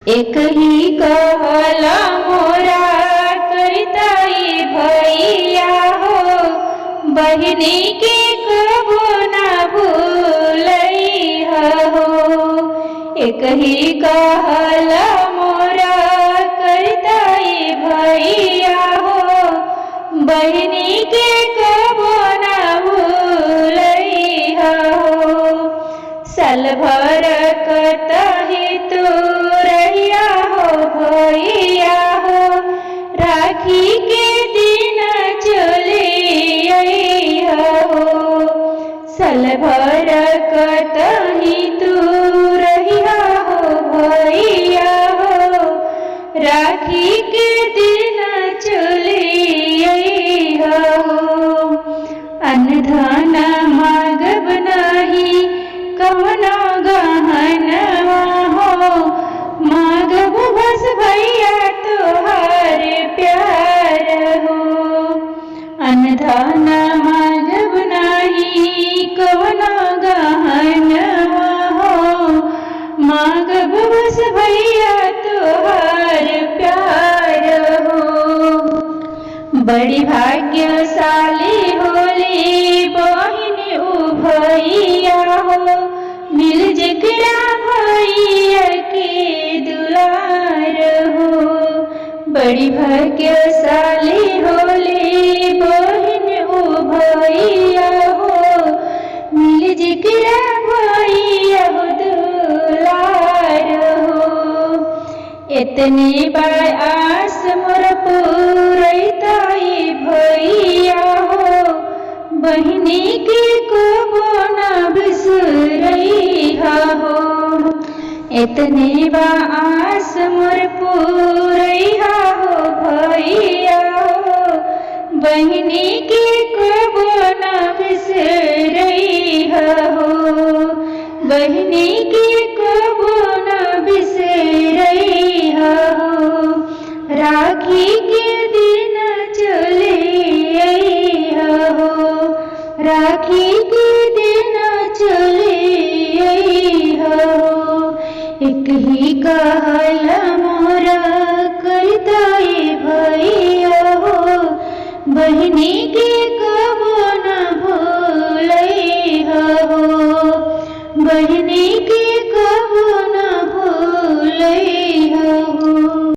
एक ही कहला मोरा करताई भैया हो, बहिनी के कबो ना भूलैहा हो। एक ही कहला मोरा करताई भैया हो, बहिनी के कबो ना भूलैहा हो। साल भर कतही तू रहिया हो भैया हो, राखी के दिन चली अइहा हो। साल भर कतही तू रहिया हो भैया हो, राखी के दिन चली अइहा हो। अन्न धन मांगब नाही कवनो गहनवा हो, मांगब बस भैया तोहार प्यार हो। अन्न धन मांगब नाही कवनो गहनवा हो, मांगब बस भैया तोहार प्यार हो। बड़ी भाग्यशाली होली बहिन उ भैया हो, मिल जेकरा भैया के दुलार हो। बड़ी भाग्यशाली होली बहिन उ भैया हो, मिल जेकरा भैया हो दुलार हो। इतनी बड़ आस मोर पूरैताई भैया हो, बहिनी के कबो ना बिसरैहा हो। इतनी बा आस मोर पूरैहा हो भैया हो, बहिनी के कबो ना बिसरैहा हो। बहिनी के कबो ना बिसरैहा हो, राखी के दिन चली अइहा हो। राखी के दिन चली अइहा हो। एक ही कहला मोरा करताई भैया